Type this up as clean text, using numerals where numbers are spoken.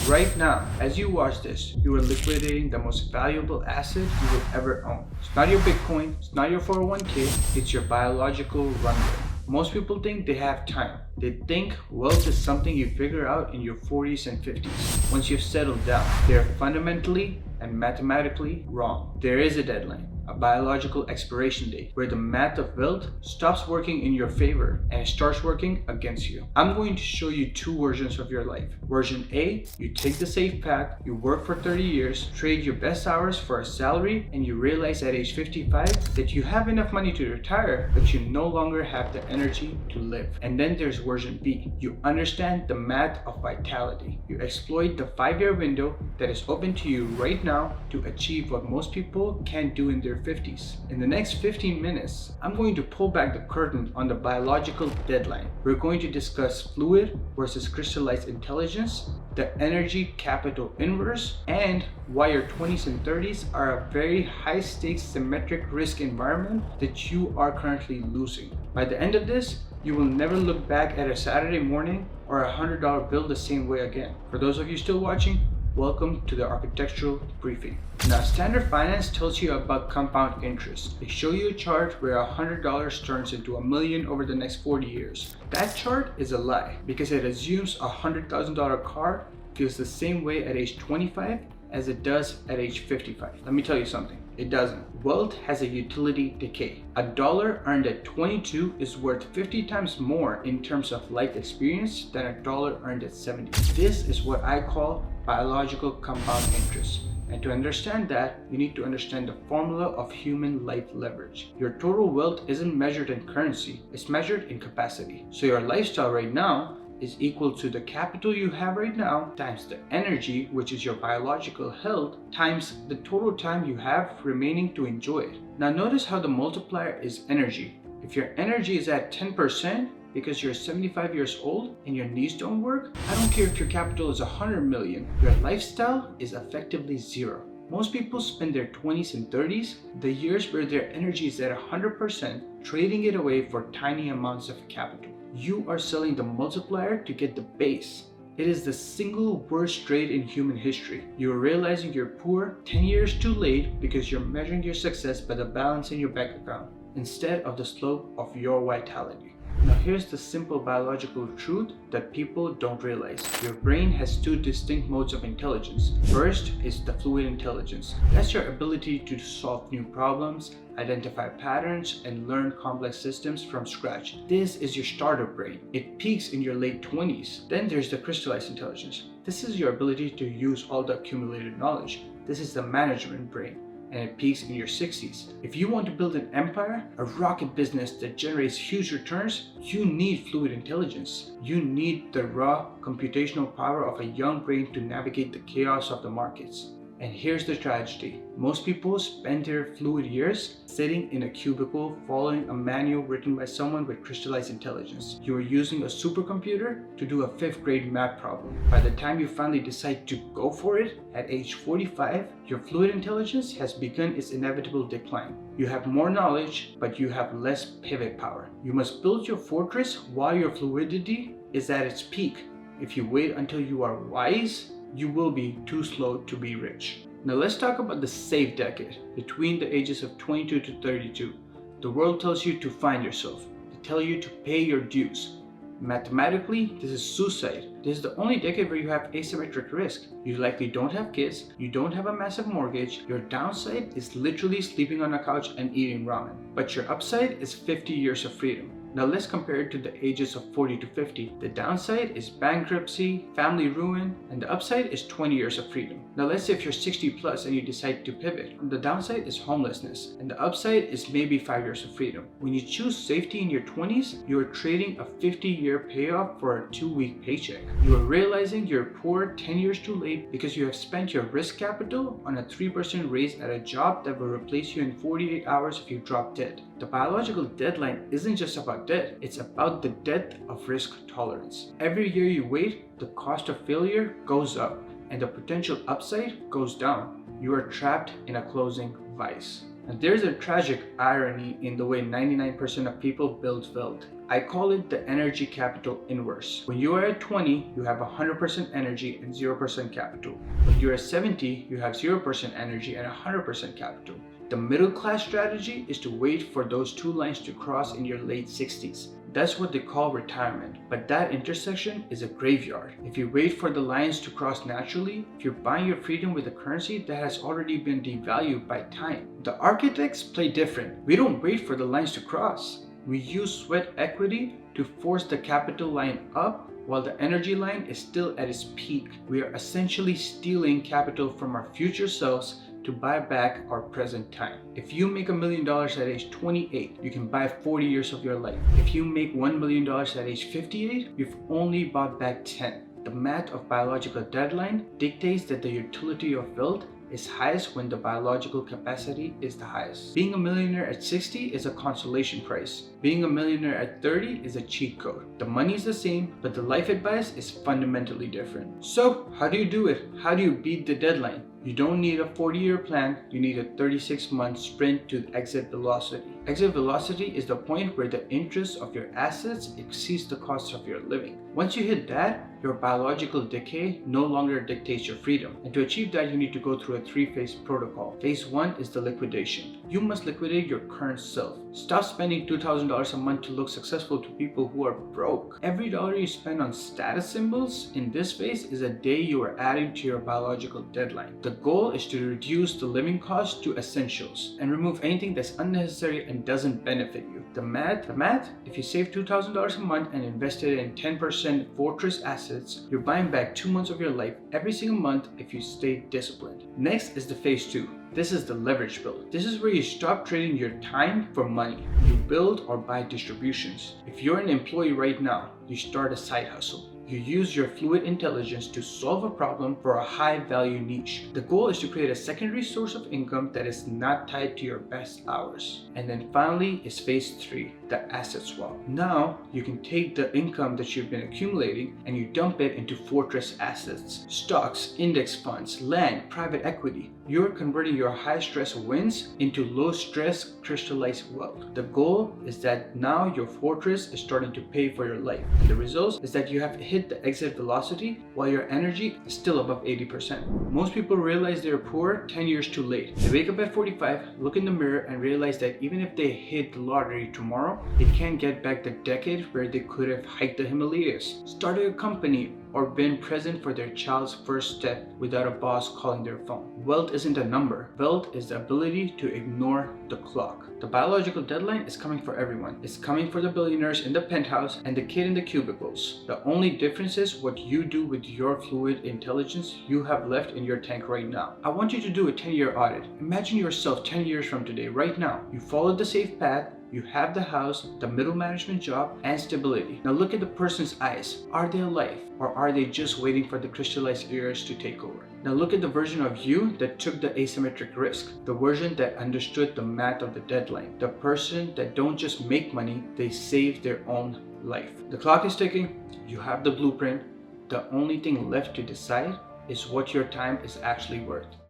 Right now, as you watch this, you are liquidating the most valuable asset you will ever own. It's not your Bitcoin, it's not your 401k, it's your biological runway. Most people think they have time. They think wealth is something you figure out in your 40s and 50s. Once you've settled down, they're fundamentally and mathematically wrong. There is a deadline, a biological expiration date, where the math of wealth stops working in your favor and it starts working against you. I'm going to show you two versions of your life. Version A, you take the safe path, you work for 30 years, trade your best hours for a salary, and you realize at age 55 that you have enough money to retire, but you no longer have the energy to live. And then there's version B. You understand the math of vitality. You exploit the 5-year window that is open to you right now to achieve what most people can't do in their 50s. In the next 15 minutes, I'm going to pull back the curtain on the biological deadline. We're going to discuss fluid versus crystallized intelligence, the energy capital inverse, and why your 20s and 30s are a very high stakes symmetric risk environment that you are currently losing. By the end of this, you will never look back at a Saturday morning or a $100 bill the same way again. For those of you still watching, welcome to the architectural briefing. Now, standard finance tells you about compound interest. They show you a chart where $100 turns into $1 million over the next 40 years. That chart is a lie because it assumes a $100,000 car feels the same way at age 25 as it does at age 55. Let me tell you something. It doesn't. Wealth has a utility decay. A dollar earned at 22 is worth 50 times more in terms of life experience than a dollar earned at 70. This is what I call biological compound interest. And to understand that, you need to understand the formula of human life leverage. Your total wealth isn't measured in currency, it's measured in capacity. So your lifestyle right now is equal to the capital you have right now times the energy, which is your biological health, times the total time you have remaining to enjoy it. Now notice how the multiplier is energy. If your energy is at 10% because you're 75 years old and your knees don't work, I don't care if your capital is 100 million, your lifestyle is effectively zero. Most people spend their 20s and 30s, the years where their energy is at 100%, trading it away for tiny amounts of capital. You are selling the multiplier to get the base. It is the single worst trade in human history. You are realizing you're poor 10 years too late because you're measuring your success by the balance in your bank account instead of the slope of your vitality. Now here's the simple biological truth that people don't realize. Your brain has two distinct modes of intelligence. First is the fluid intelligence. That's your ability to solve new problems, identify patterns, and learn complex systems from scratch. This is your starter brain. It peaks in your late 20s. Then there's the crystallized intelligence. This is your ability to use all the accumulated knowledge. This is the management brain, and it peaks in your 60s. If you want to build an empire, a rocket business that generates huge returns, you need fluid intelligence. You need the raw computational power of a young brain to navigate the chaos of the markets. And here's the tragedy. Most people spend their fluid years sitting in a cubicle following a manual written by someone with crystallized intelligence. You are using a supercomputer to do a 5th grade math problem. By the time you finally decide to go for it at age 45, your fluid intelligence has begun its inevitable decline. You have more knowledge, but you have less pivot power. You must build your fortress while your fluidity is at its peak. If you wait until you are wise, you will be too slow to be rich. Now let's talk about the safe decade, between the ages of 22 to 32. The world tells you to find yourself. They tell you to pay your dues. Mathematically, this is suicide. This is the only decade where you have asymmetric risk. You likely don't have kids, you don't have a massive mortgage, your downside is literally sleeping on a couch and eating ramen. But your upside is 50 years of freedom. Now let's compare it to the ages of 40 to 50. The downside is bankruptcy, family ruin, and the upside is 20 years of freedom. Now let's say if you're 60 plus and you decide to pivot. The downside is homelessness, and the upside is maybe 5 years of freedom. When you choose safety in your 20s, you are trading a 50-year payoff for a 2-week paycheck. You are realizing you're poor 10 years too late because you have spent your risk capital on a 3% raise at a job that will replace you in 48 hours if you drop dead. The biological deadline isn't just about death, it's about the depth of risk tolerance. Every year you wait, the cost of failure goes up and the potential upside goes down. You are trapped in a closing vice. And there's a tragic irony in the way 99% of people build wealth. I call it the energy capital inverse. When you are at 20, you have 100% energy and 0% capital. When you're at 70, you have 0% energy and 100% capital. The middle class strategy is to wait for those two lines to cross in your late 60s. That's what they call retirement. But that intersection is a graveyard. If you wait for the lines to cross naturally, if you're buying your freedom with a currency that has already been devalued by time. The architects play different. We don't wait for the lines to cross. We use sweat equity to force the capital line up while the energy line is still at its peak. We are essentially stealing capital from our future selves to buy back our present time. If you make $1 million at age 28, you can buy 40 years of your life. If you make $1 million at age 58, you've only bought back 10. The math of biological deadline dictates that the utility of wealth is highest when the biological capacity is the highest. Being a millionaire at 60 is a consolation prize. Being a millionaire at 30 is a cheat code. The money is the same, but the life advice is fundamentally different. So, how do you do it? How do you beat the deadline? You don't need a 40-year plan, you need a 36-month sprint to exit velocity. Exit velocity is the point where the interest of your assets exceeds the cost of your living. Once you hit that, your biological decay no longer dictates your freedom. And to achieve that, you need to go through a three-phase protocol. Phase 1 is the liquidation. You must liquidate your current self. Stop spending $2,000 a month to look successful to people who are broke. Every dollar you spend on status symbols in this phase is a day you are adding to your biological deadline. The goal is to reduce the living cost to essentials and remove anything that's unnecessary and doesn't benefit you. The math, if you save $2,000 a month and invest it in 10% fortress assets, you're buying back 2 months of your life every single month if you stay disciplined. Next is the phase 2. This is the leverage build. This is where you stop trading your time for money. You build or buy distributions. If you're an employee right now, you start a side hustle. You use your fluid intelligence to solve a problem for a high value niche. The goal is to create a secondary source of income that is not tied to your best hours. And then finally is phase 3, the asset swap. Now you can take the income that you've been accumulating and you dump it into fortress assets, stocks, index funds, land, private equity. You're converting your high stress wins into low stress crystallized wealth. The goal is that now your fortress is starting to pay for your life. And the result is that you have hit the exit velocity while your energy is still above 80%. Most people realize they're poor 10 years too late. They wake up at 45, look in the mirror and realize that even if they hit the lottery tomorrow, they can't get back the decade where they could have hiked the Himalayas, started a company, or been present for their child's first step without a boss calling their phone. Wealth isn't a number. Wealth is the ability to ignore the clock. The biological deadline is coming for everyone. It's coming for the billionaires in the penthouse and the kid in the cubicles. The only difference is what you do with your fluid intelligence you have left in your tank right now. I want you to do a 10-year audit. Imagine yourself 10 years from today, right now. You followed the safe path. You have the house, the middle management job, and stability. Now look at the person's eyes. Are they alive? Or are they just waiting for the crystallized eras to take over? Now look at the version of you that took the asymmetric risk. The version that understood the math of the deadline. The person that don't just make money, they save their own life. The clock is ticking. You have the blueprint. The only thing left to decide is what your time is actually worth.